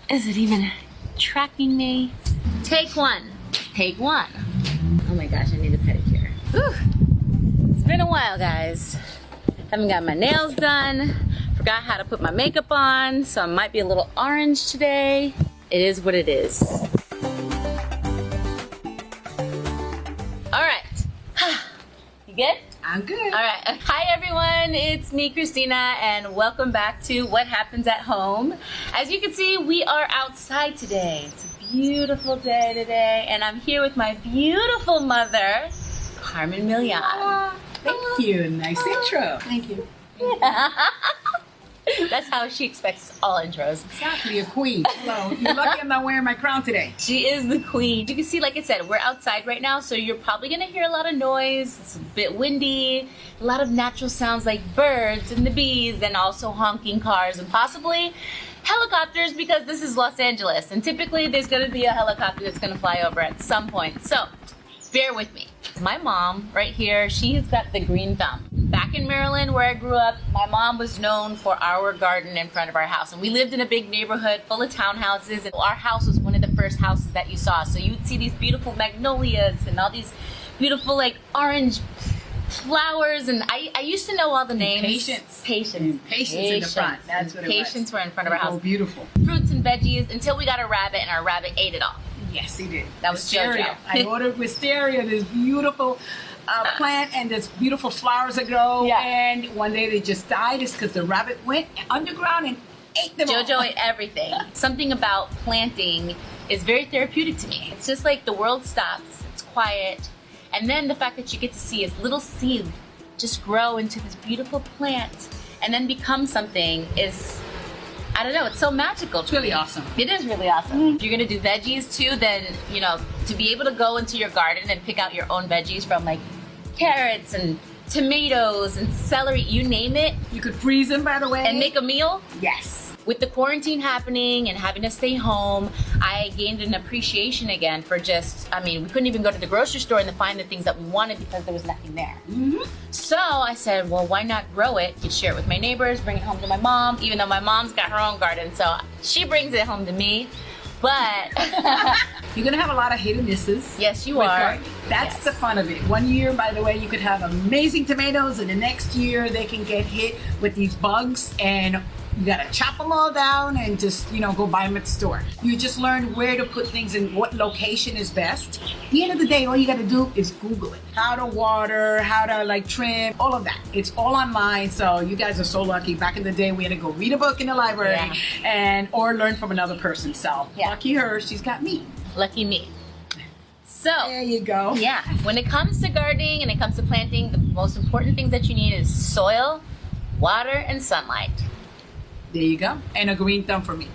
Is it even tracking me? Take one. Take one. Oh my gosh, I need a pedicure. Whew. It's been a while, guys. Haven't got my nails done. Forgot how to put my makeup on, so I might be a little orange today. It is what it is. All right. You good? I'm good. All right. Hi, everyone. It's me, Christina, and welcome back to What Happens at Home. As you can see, we are outside today. It's a beautiful day today, and I'm here with my beautiful mother, Carmen Milian. Thank you. Nice intro. Thank you. That's how she expects all intros. Exactly, a queen. Hello. You're lucky I'm not wearing my crown today. She is the queen. You can see, like I said, we're outside right now, so you're probably gonna hear a lot of noise. It's a bit windy, a lot of natural sounds like birds and the bees, and also honking cars and possibly helicopters, because this is Los Angeles, and typically there's gonna be a helicopter that's gonna fly over at some point. So bear with me. My mom right here, she's got the green thumb. Back in Maryland where I grew up, my mom was known for our garden in front of our house, and we lived in a big neighborhood full of townhouses, and our house was one of the first houses that you saw. So you'd see these beautiful magnolias and all these beautiful like orange flowers, and I used to know all the names. Patience in the front. That's what it was. Patience were in front of our house. Oh, beautiful. Fruits and veggies until we got a rabbit, and our rabbit ate it all. Yes, he did. That was wisteria. JoJo. I ordered wisteria, this beautiful plant, and there's beautiful flowers that grow. Yeah. And one day they just died. It's because the rabbit went underground and ate them all. JoJo ate everything. Something about planting is very therapeutic to me. It's just like the world stops, it's quiet, and then the fact that you get to see its little seed just grow into this beautiful plant and then become something is, I don't know, it's so magical. It's really awesome. It is really awesome. If you're gonna do veggies too, then, you know, to be able to go into your garden and pick out your own veggies from like carrots and tomatoes and celery, you name it. You could freeze them, by the way. And make a meal. Yes. With the quarantine happening and having to stay home, I gained an appreciation again for just, I mean, we couldn't even go to the grocery store and find the things that we wanted because there was nothing there. Mm-hmm. So I said, well, why not grow it? Could share it with my neighbors, bring it home to my mom, even though my mom's got her own garden, so she brings it home to me. But you're gonna have a lot of hit and misses. Yes, you are. That's the fun of it. One year, by the way, you could have amazing tomatoes, and the next year they can get hit with these bugs, and you gotta chop them all down and just, you know, go buy them at the store. You just learn where to put things in what location is best. At the end of the day, all you gotta do is Google it. How to water, how to like trim, all of that. It's all online, so you guys are so lucky. Back in the day, we had to go read a book in the library or learn from another person. So lucky her, she's got me. Lucky me. So there you go. Yeah, when it comes to gardening and it comes to planting, the most important things that you need is soil, water, and sunlight. There you go. And a green thumb for me.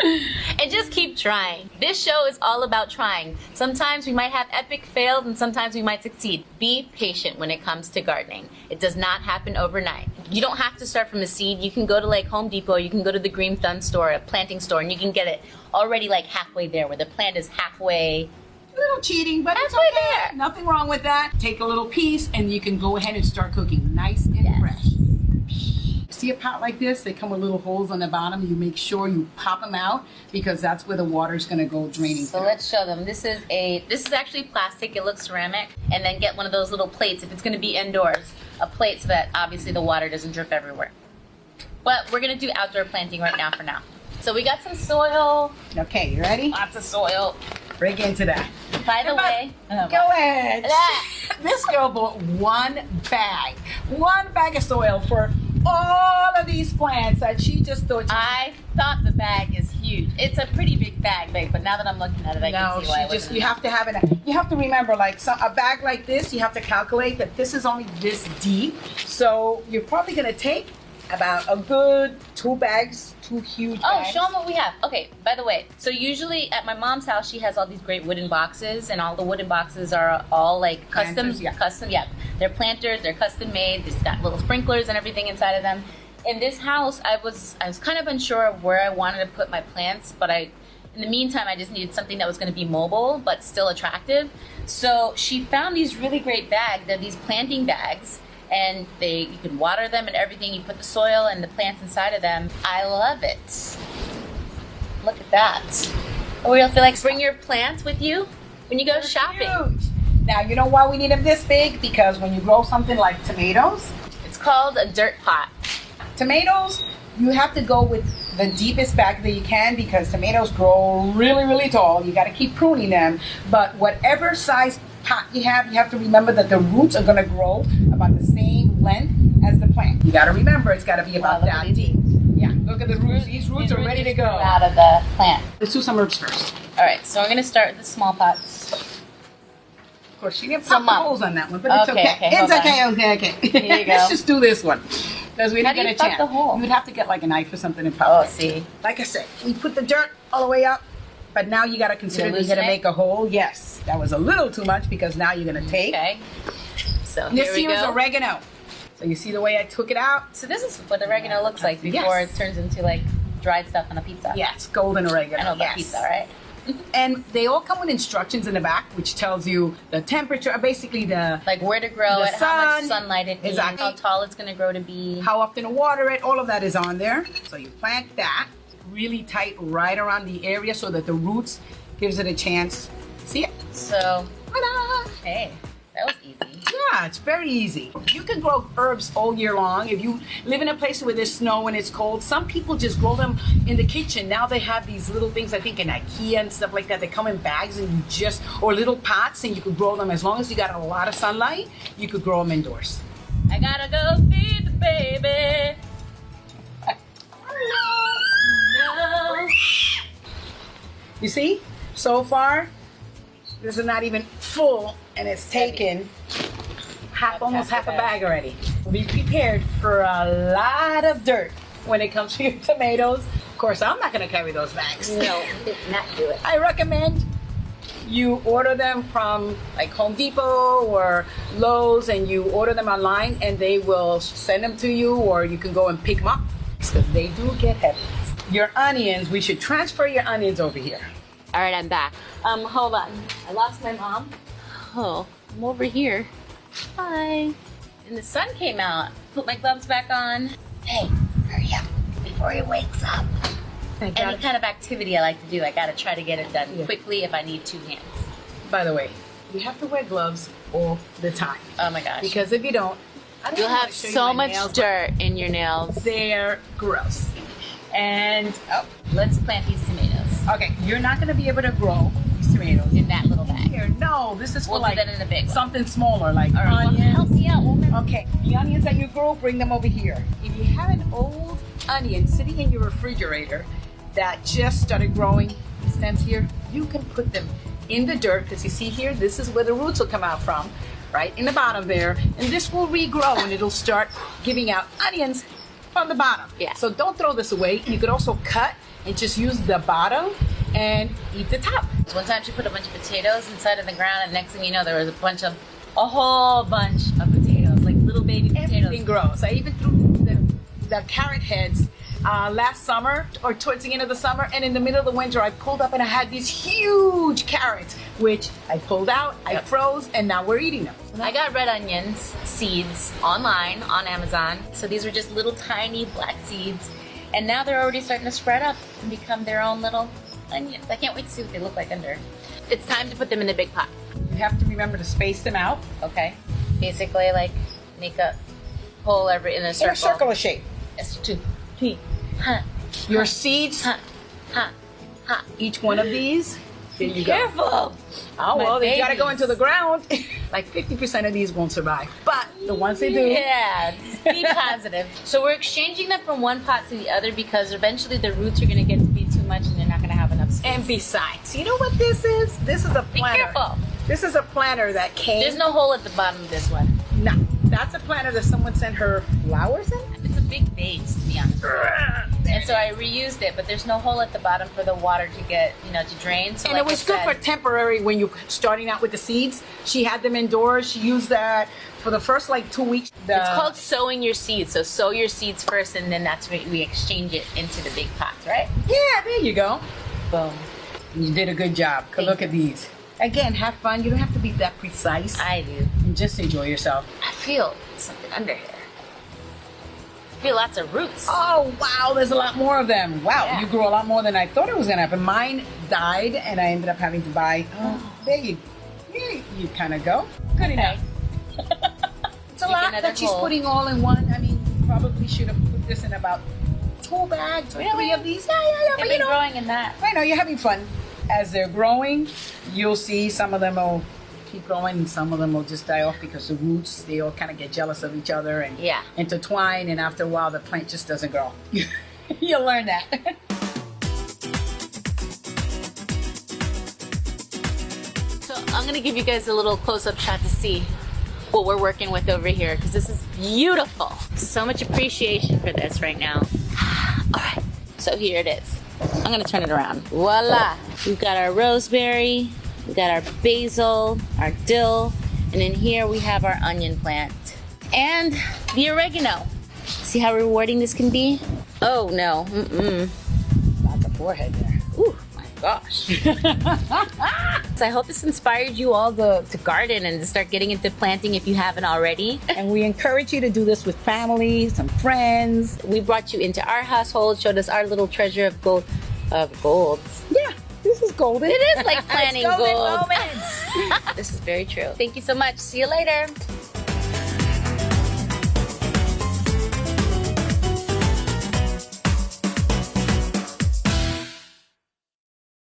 And just keep trying. This show is all about trying. Sometimes we might have epic fails and sometimes we might succeed. Be patient when it comes to gardening. It does not happen overnight. You don't have to start from a seed. You can go to like Home Depot, you can go to the green thumb store, a planting store, and you can get it already like halfway there, where the plant is halfway. A little cheating, but it's halfway okay. there. Nothing wrong with that. Take a little piece and you can go ahead and start cooking nice and fresh. See a pot like this? They come with little holes on the bottom. You make sure you pop them out because that's where the water's gonna go draining. So let's show them. This is actually plastic. It looks ceramic. And then get one of those little plates if it's gonna be indoors. A plate so that obviously the water doesn't drip everywhere. But we're gonna do outdoor planting right now for now. So we got some soil. Okay, you ready? Lots of soil. Break into that. By the way, go ahead. This girl bought one bag of soil for all of these plants that she just thought. I thought the bag is huge. It's a pretty big bag, babe. But now that I'm looking at it, I can see why it wasn't. You have to have it. You have to remember, like a bag like this, you have to calculate that this is only this deep. So you're probably gonna take about a good 2 bags, 2 huge bags. Oh, show them what we have. Okay, by the way, so usually at my mom's house, she has all these great wooden boxes, and all the wooden boxes are all like custom. They're planters, they're custom made. They've got little sprinklers and everything inside of them. In this house, I was kind of unsure of where I wanted to put my plants, but in the meantime, I just needed something that was going to be mobile but still attractive. So she found these really great bags. They're these planting bags, and you can water them and everything. You put the soil and the plants inside of them. I love it. Look at that. Or you'll feel like bring your plants with you when you go shopping. Huge. Now, you know why we need them this big? Because when you grow something like tomatoes, It's called a dirt pot. tomatoes, you have to go with the deepest bag that you can because tomatoes grow really, really tall. You got to keep pruning them. But whatever size pot you have to remember that the roots are going to grow about the same length as the plant. You got to remember it's got to be about Wow, look at that these deep. Yeah, look at the roots. These roots are ready to go. Out of the plant. Let's do some herbs first. All right, so we're going to start with the small pots. Of course, you didn't Some pop the holes on that one, but it's Okay, okay. okay, It's hold on. okay. Here you go. Let's just do this one. Because we How didn't do you get a pop chance. the hole? You would have to get like a knife or something and pop Oh, it. see. Like I said, we put the dirt all the way up, but now you got to consider that you're loosen going to it? make a hole. Yes, that was a little too much because now you're going to take. Okay. So This here we here is go. oregano. So you see the way I took it out? So this is what oregano looks like before Yes. it turns into like dried stuff on a pizza. Yes, golden oregano. I know about yes. pizza, right? And they all come with instructions in the back, which tells you the temperature, basically the Like where to grow The it, how much sun. sunlight it needs, Exactly. how tall it's going to grow to be. how often to water it, all of that is on there. So you plant that really tight right around the area so that the roots gives it a chance. See it? So, Ta-da! hey, that was easy. Yeah, it's very easy. You can grow herbs all year long. If you live in a place where there's snow and it's cold, some people just grow them in the kitchen. Now they have these little things, I think in IKEA and stuff like that. They come in bags and you just, or little pots, and you could grow them as long as you got a lot of sunlight, you could grow them indoors. I gotta go feed the baby. No. You see, so far, this is not even full, and it's taken almost half a bag already. Be prepared for a lot of dirt when it comes to your tomatoes. Of course, I'm not going to carry those bags. No, did not do it. I recommend you order them from like Home Depot or Lowe's, and you order them online, and they will send them to you, or you can go and pick them up because they do get heavy. Your onions, we should transfer your onions over here. All right, I'm back. Hold on. I lost my mom. Oh, I'm over here. Hi. And the sun came out. Put my gloves back on. Hey, hurry up before he wakes up. Any kind of activity I like to do, I gotta try to get it done quickly if I need 2 hands. By the way, you have to wear gloves all the time. Oh my gosh. Because if you don't, I don't You'll know how have to show you so my much nails, dirt in your nails. but they're gross. And Let's plant these tomatoes okay, you're not going to be able to grow these tomatoes in that little bag. here. No, this is for We'll do like that in a big one. something smaller, like All right, well, onions. help me out, woman. Okay, the onions that you grow, bring them over here. If you have an old onion sitting in your refrigerator that just started growing, the stems here, you can put them in the dirt, because you see here, this is where the roots will come out from, right in the bottom there, and this will regrow and it'll start giving out onions from the bottom. Yeah. So don't throw this away. You could also cut and just use the bottom and eat the top. One time she put a bunch of potatoes inside of the ground, and next thing you know, there was a whole bunch of potatoes, like little baby potatoes. Everything grows. I even threw the carrot heads last summer, or towards the end of the summer, and in the middle of the winter I pulled up and I had these huge carrots, which I pulled out, I froze, and now we're eating them. I got red onions seeds online on Amazon. So these were just little tiny black seeds, and now they're already starting to spread up and become their own little onions. I can't wait to see what they look like under. It's time to put them in the big pot. You have to remember to space them out Okay. Basically, like make a hole in a circle. in a circular shape. Yes, 2, 3. Huh. Your seeds, Huh. Huh. Huh. each one of these, there you go. Careful. Oh, My well, they gotta go babies. into the ground. Like 50% of these won't survive, but the ones they do. Yeah, just be positive. So we're exchanging them from one pot to the other because eventually the roots are going to get to be too much and they're not going to have enough space. And besides, you know what this is? This is a Be planter. careful. This is a planter that came. There's no hole at the bottom of this one. No, that's a planter that someone sent her flowers in. It's a big vase, to be honest. And so I reused it, but there's no hole at the bottom for the water to get, to drain. So And like it was I good said, for temporary when you're starting out with the seeds. She had them indoors. She used that for the first 2 weeks. It's called sowing your seeds. So sow your seeds first, and then that's when we exchange it into the big pots, right? Yeah, there you go. Boom. You did a good job. Thank Look at these. Again, have fun. You don't have to be that precise. I do. And just enjoy yourself. I feel something under here. feel lots of roots. Oh, wow, there's a lot more of them. Wow, Yeah. you grew a lot more than I thought it was going to happen. Mine died, and I ended up having to buy. There you kind of go. Good enough. It's a Dig lot another that she's hole. putting all in one. I mean, you probably should have put this in about 2 bags or 3 of these. Yeah, They've but been growing in that. I know, you're having fun. As they're growing, you'll see some of them will keep growing and some of them will just die off because the roots, they all kind of get jealous of each other and Yeah. intertwine, and after a while the plant just doesn't grow. You'll learn that. So I'm gonna give you guys a little close-up shot to see what we're working with over here, because this is beautiful. So much appreciation for this right now. All right, so here it is. I'm gonna turn it around. Voila! We've got our rosemary, we got our basil, our dill, and in here we have our onion plant. And the oregano. See how rewarding this can be? Oh no, Lots of forehead there. ooh, my gosh. So I hope this inspired you all to garden and to start getting into planting if you haven't already. And we encourage you to do this with family, some friends. We brought you into our household, showed us our little treasure of gold. Yeah, this is golden. It is like planting It's golden gold. moments. This is very true. Thank you so much. See you later.